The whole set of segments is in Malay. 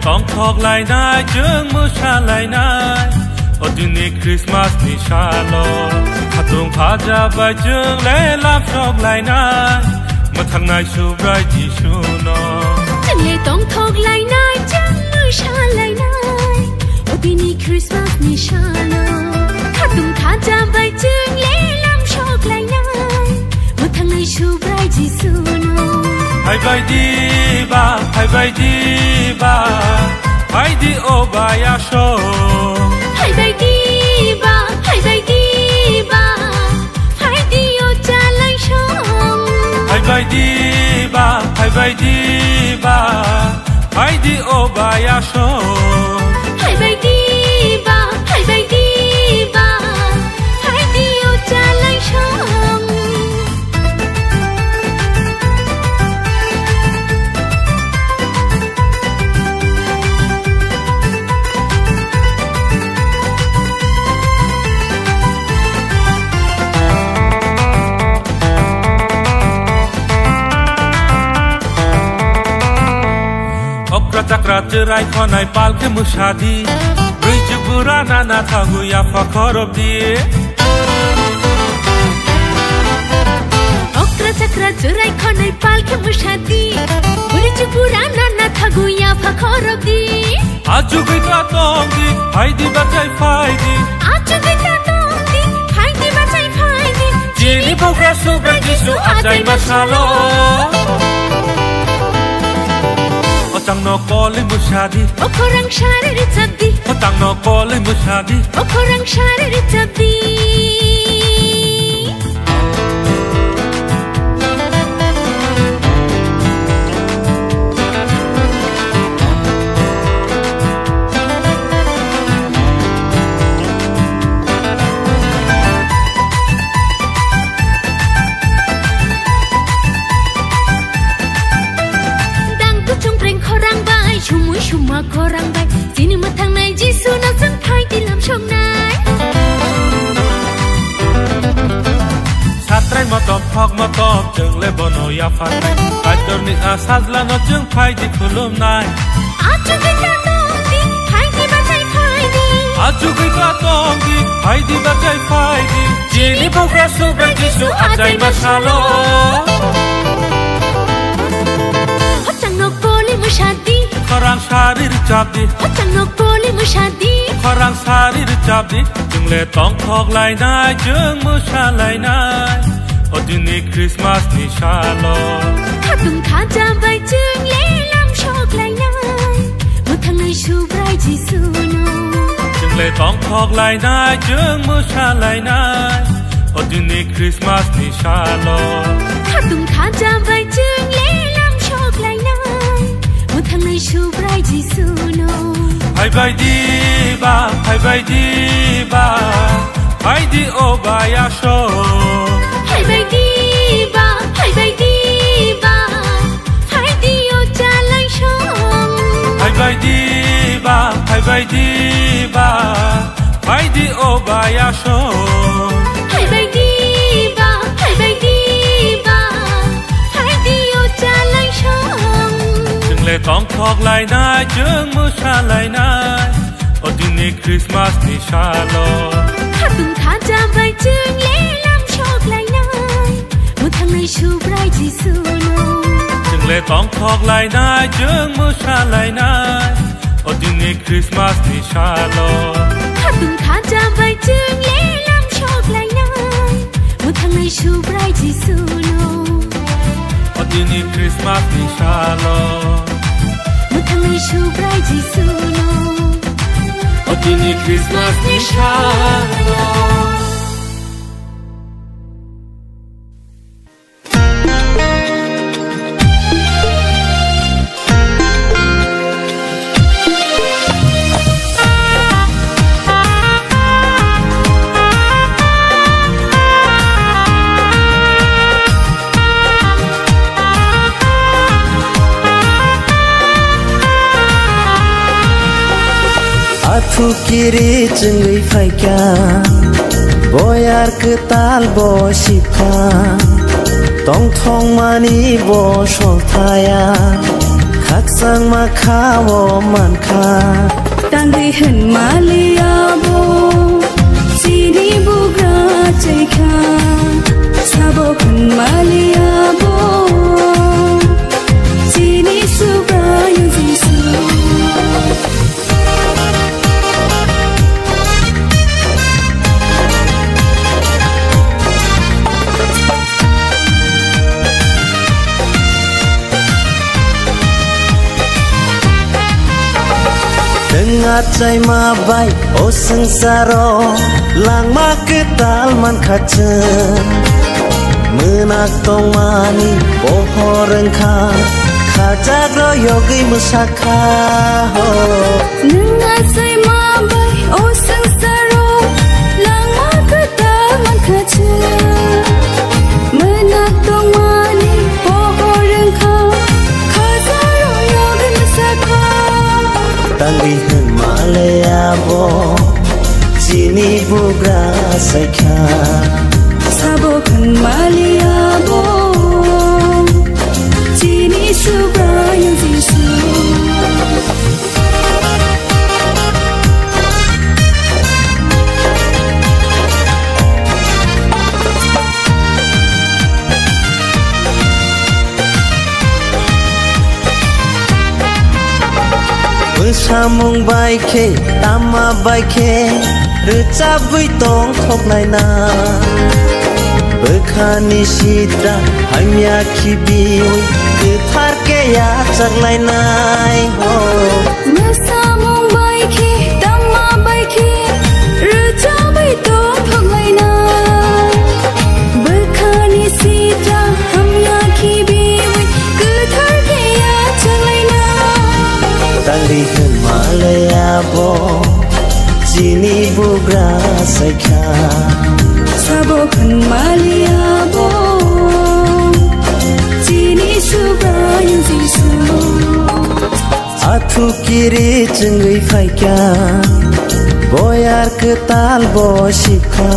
ต้องทอกลายนายจึงมือชาลายนายอดินีคริสต์มาสนิชาโลขัดตรงพาจะไปจึงเล่ลาบชอบลายนายมาทางนายชูไรจีชูนอจึงเลยต้องทอกลายนายจึงมือชาลายนายอดินีคริสต์มาสนิชาโลขัดตรงพาจะไปจึงเล่ลาบชอบลายนายมาทางนายชูไรจีชูนอให้ไปดีบ้าให้ไปดีบ้าให้ดีโอบายาโชให้ไปดีบ้าให้ไปดีบ้าให้ดีโอจาไลชงให้ไปดีบ้าให้ไปดีบ้าให้ดีโอบายาโชให้ไปดีบ้าให้ไปดีบ้าให้ดีโอจาไลชงจักรเจอไรขอในปาลแค่มุชาดีริจบุรานานาทากุยาฟักขอรบดีอกระจักรเจอไรขอในปาลแค่มุชาดีริจบุรานานาทากุยาฟักขอรบดีอาจุกิตาตองดีให้ดีบัดใจไฟดีอาจุกิตาตองดีให้ดีบัดใจไฟดีจีนีพวกเราสู้ไปดิสู้อาใจมาชาโลตังนอกอลิมุชาดีโอโครังชาริจับดีโอตังนอกอลิมุชาดีโอโครังชาริจับดีชุมมาขอรังใบจีนี่มาทางไหนจีซูนักสังไทยที่ลำชมนายชาติไรมาตอบพอกมาตอบจึงเลยบนอยาฟันไปจนนี่อาซาลานจึงไทยที่คุลมนายอาจุกิตาตองดีไทยที่บัดใจไฟดีอาจุกิตาตองดีไทยที่บัดใจไฟดีจีนี่พวกเราสู้ไปจีซูอาใจมาชาโลฮัจังนกโกลิมุชาดีขรังชาริรจับดีฮัจังนกโกลิมุชาดีขรังชาริรจับดีจึงเลยต้องทอกลายนายจึงมือชาลายนายอดินีคริสต์มาสนิชาโลขัดตุ่มขาจามใบจึงเล่ลำโชคลายนายมือทางในชูไรจีซูโนจึงเลยต้องทอกลายนายจึงมือชาลายนายอดินีคริสต์มาสนิชาโลขัดตุ่มขาจามใบจึงเล่ลำโชคลายนายทางในชูไรจีซูโนให้ไปดีบ้าให้ไปดีบ้าให้ดีโอบายาโชให้ไปดีบ้าให้ไปดีบ้าให้ดีโอจาไลชงให้ไปดีบ้าให้ไปดีบ้าให้ดีโอบายาโชให้ไปดีบ้าให้ไปดีบ้าให้ดีโอจาไลชงเลยต้องทอกลายนายจึงมือชาลายนายอดินีคริสต์มาสนิชาโลขัดตุ่มขาจามใบจึงเล่ลำโชคลายนายมือทางในชูไรจีซูโนจึงเลยต้องทอกลายนายจึงมือชาลายนายอดินีคริสต์มาสนิชาโลขัดตุ่มขาจามใบจึงเล่ลำโชคลายนายมือทางในชูไรจีซูโนอดินีคริสต์มาสนิชาโลทางในชูไรจีซูโนอดินีคริสต์มาสนิชาโลKiri cengai faika boyar ketal bo shipka tong thong mani bo sholthaya khắc sang mà khá vô màn khá đang đi hẳn mà lia bố chỉ đi bố ra chạy khá sa bố hẳn mà lia bố chỉ đi su ra yêu gì su Dengar cai ma bai o sengsaro lang ma ketal man kacen menak tong mani pohoreng kha khajak royo gei musakha ho dengar cai ma bai o sengsaro lang ma ketal man kacen menak tong mani pohoreng kha khajak royo gei musakha Tangi hen malaya bo Sini bugra sakha Sabo kan malaya bo Sini subra yang jisu Samung bai ke tama bai ke recap bui tong thok nai na bekhani sitra hamya khibi ke thar ke ya chak lai nai ho samung bai ke tama bai ke recap bui tong thok nai na bekhani sitra hamya khibi ke thar ke ya chak lai na Tangi hen malaya bo Sini bugra sakha Sabo kan malaya bo Sini subra yang jisu Athu kiri cengui faika Boyar ketal bo shipka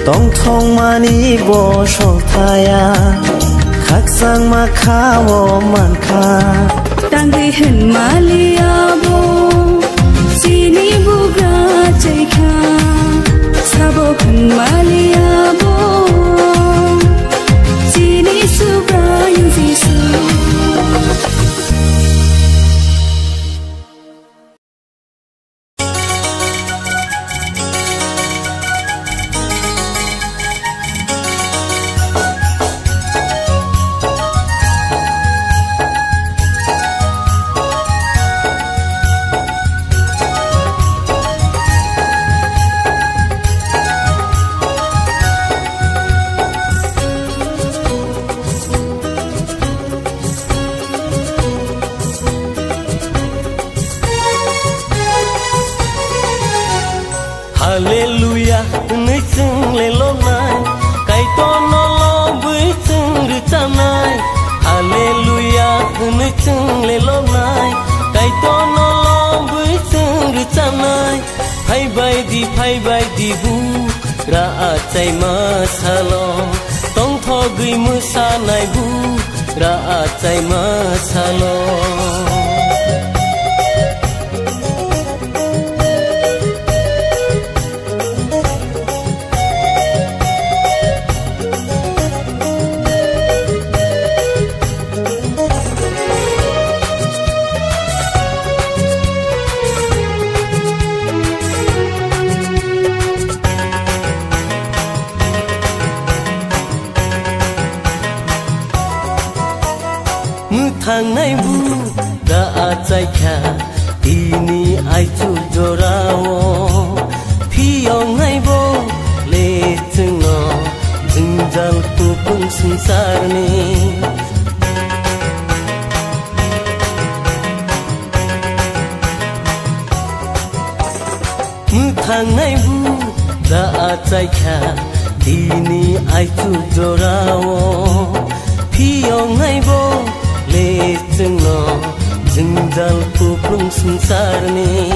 Tong thong mani bo shothaya Khak sang ma kha wo man kha đang đi hẳn mà lia bố Sini buga chạy khá Sabo hẳn mà lia bố Sini subra yang jisu Hallelujah, nơi chừng lên lốp này, cái to nó lo với chừng được trăm này. Hallelujah, nơi chừng lên lốp này, cái to nó lo với chừng được trăm này. Phai bay đi bu, ra chạy mà salo, tông thọ gửi mưa xa này bu, ra chạy mà salo. Thang này bu đã chạy khá ini ai chu jorao phi ông ngay bo le chừng nó chừng dal tu pun sansar ni thang này bu đã chạy khá ini ai chu jorao phi ông ngay bo le chừng nó chừng dal tu pun sansar ni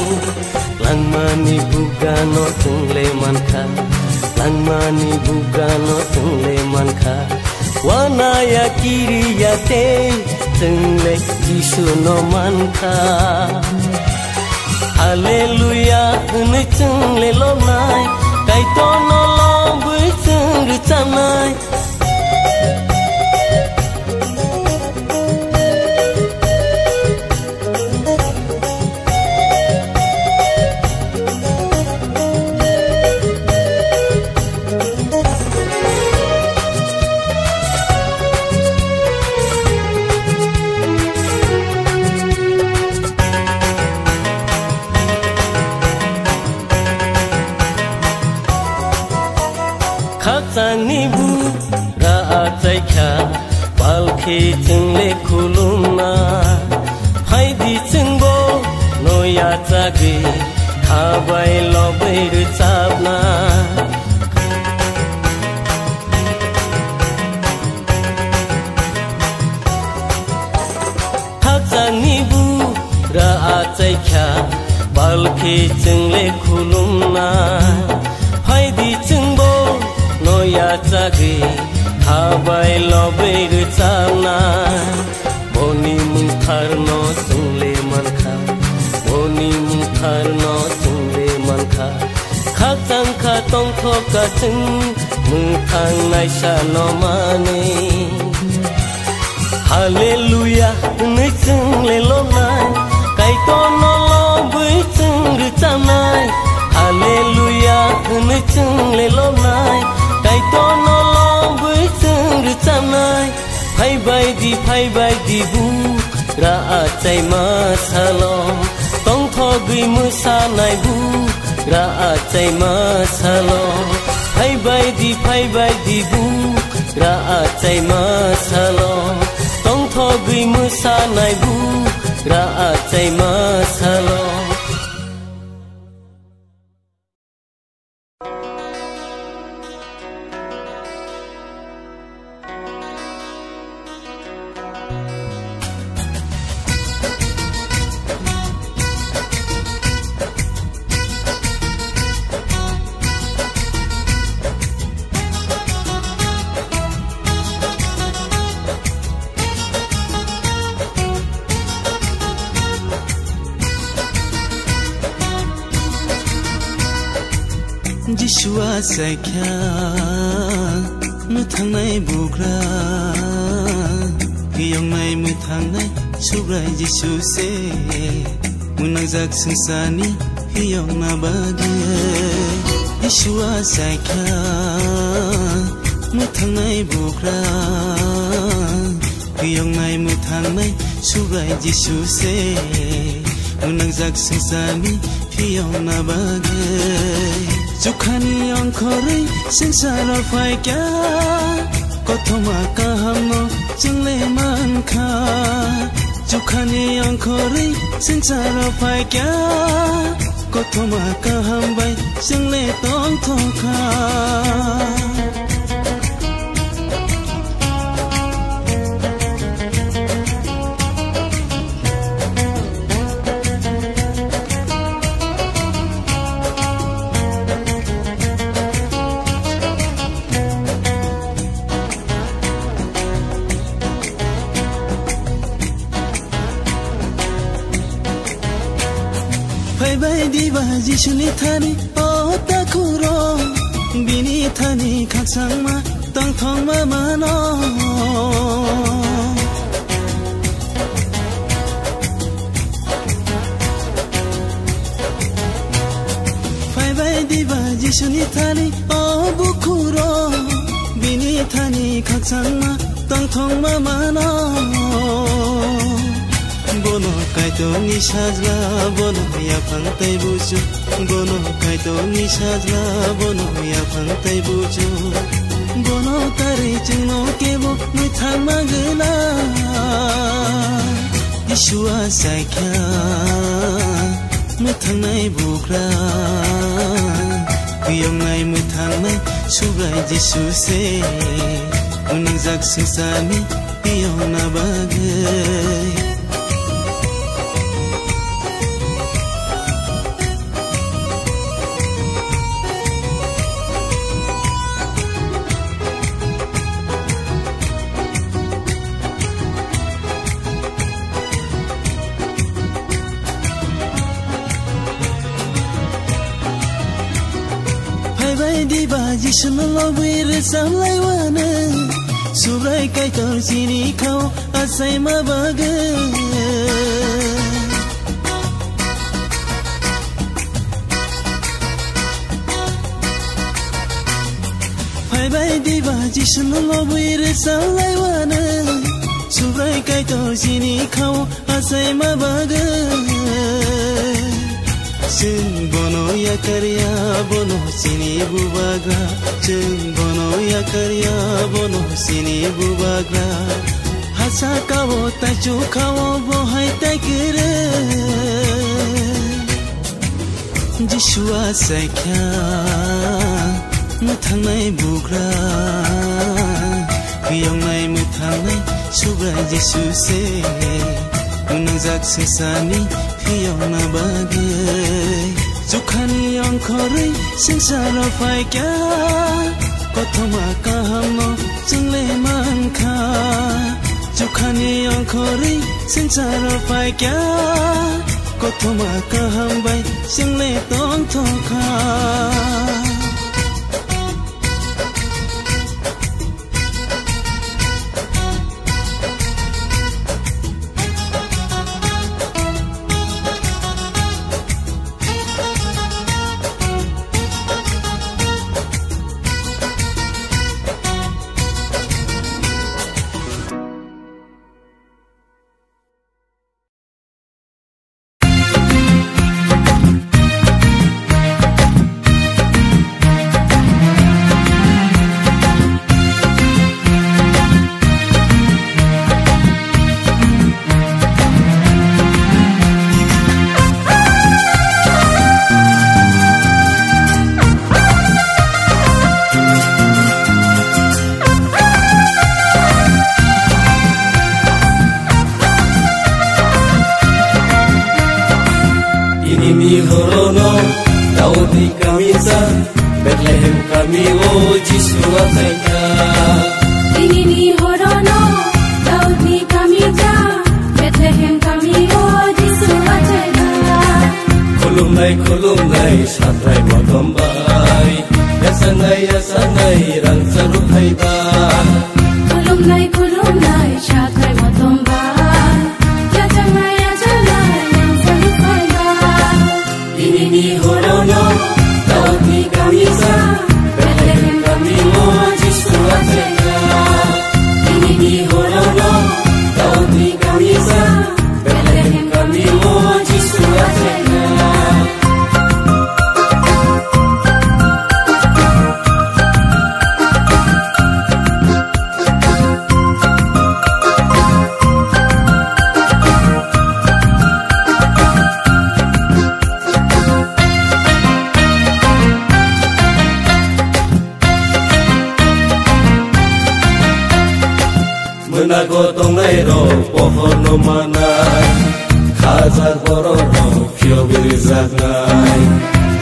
langmani buga no tungle manka langmani buga no tungle manka wana ya kiri ya te जोंले जिसु न मानखा हालेलुया होनो जोंले लनाय गायथ' न लबो जों रोजाबनाय खाजानि बुरा जायखा बालखे जोंले खुलुमना फायदि जोंबो नया जागे थाबाय लबै रोजाबना खाजानि बुरा जायखा बालखे जोंले खुलुमना फायदि जोंबो नया जागे थाबाय लबै रोजाबना बनि मुंथार न जोंले मानखा बनि मुंथार न जोंले मानखा खाजांखा दंथ'खा जों मुंथांनाय सान माने हालेलुया होनो जोंले लनाय गायथ' न लबै जों रोजाबनाय हालेलुया होनो जोंले लनाय गायथ' न लबै जों रोजाबनाय फायबायदि बुरा आजाय मासालम दंथ'गै मोसानाय बुरा आजाय मासालम फायबायदि बुरा आजाय मासालम दंथ'गै मोसानाय बुरा आजाय मासालम जिसुआ जायखा मोथांनाय बुग्रा गियांनाय मोथांनाय सुब्राय जिसुसे मुनांजाक संसारनि हियांना बागे जिसुआ जायखा मोथांनाय बुग्रा गियांनाय मोथांनाय सुब्राय जिसुसे मुनांजाक संसारनि हियांना बागे जुखानि अंखरै संसाराव फायग्या कथमा गाहाम जोंले मानखा जुखानि अंखरै संसाराव फायग्या कथमा गाहाम बाय जोंले दंथ'खा फायबायदिबा जिसुनि थानि अताखुरो बिनि थानि खाकसांमा दंथंमा मानो फायबायदिबा जिसुनि थानि अबुखुरो बिनि थानि खाकसांमा दंथंमा मानो bono kaito ni sajla bono ya phangtai buju bono kaito ni sajla bono ya phangtai buju bono tari chingno kebo ni thamagla Yeshua saikha muthangnai bugra kiyongnai muthangnai subrai Jesu se unangjak singsani piyona bagai baji sunlo wir samlai wana subrai kai tor sini khau asai ma baga Bye bye di baji sunlo wir samlai wana subrai kai tor sini khau asai ma baga Jeng bono ya karya bono sini bubagra Jeng bono ya karya bono sini bubagra Hasa kawo tachu kawo bohai tai kere Jishua saikya muthang nai bugra Kiyong nai muthang nai subrai Jisu se Unang zak sesani Kiyong na bagay Sukhani ang koray Singsara fay kya Kotoma kaham mo Single man ka Sukhani ang koray Singsara fay kya Kotoma kaham bay Single tong toka Bethlehem kami oh Jisu atanya Ini ni horono Daud ni kami ja Bethlehem kami oh Jisu atanya Kulum nai satrai motombai Yasanai rang sarupai ba Kulum nai satrai motombai Yasanai rang sarupai ba Ini ni horono Daud ni kami ja Bethlehem kami oh Jisu atanya Ini ni horono Daud ni kami ja Bethlehem kami oh Jisu atanya Menagotong nairo pohon no manai Khazar bororo kyo birizak nai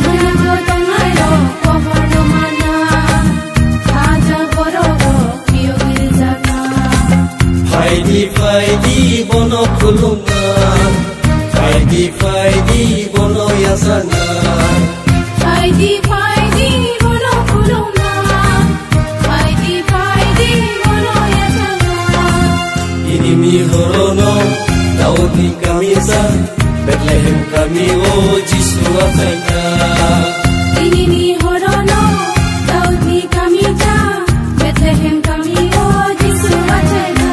Menagotong nairo pohon no manai Khazar bororo kyo birizak nai Faidi bono kulungan Faidi bono yasangan Faidi bono kulungan Faidi bono yasangan Ini mi horono Daud ni kami sa Bethlehem kami oh Jisu atanya Ini ni horono Daud ni kami ja Bethlehem kami oh Jisu atanya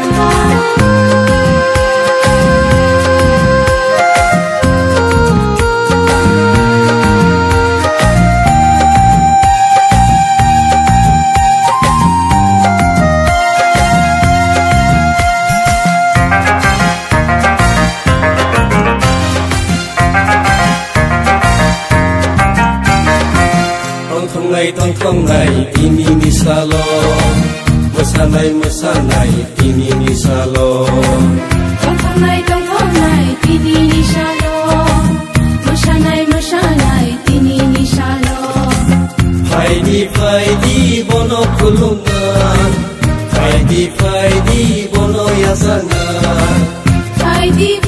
Tong ini ni salon Mesanai ini ni salon Tong ini ni salon Mesanai ini ni salon Faidi bono kulungan Faidi bono yasangan Faidi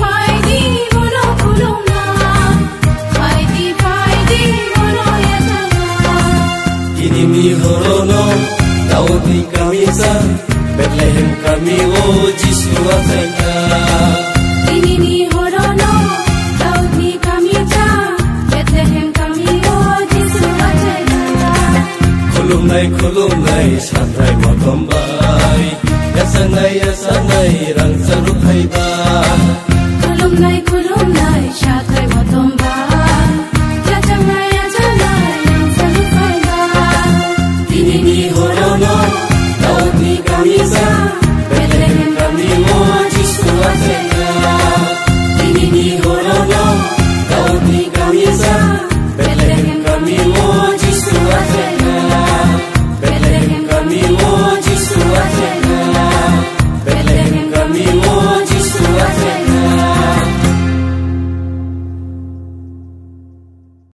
bono kulungan Faidi bono yasangan Ini mi horono Daudi kami sa Bethlehem kami o Jisu ataka Ini horono Daudi kami sa Bethlehem kami o Jisu ataka Khulumnai Satrai makambai Yasanai rang saruk haiba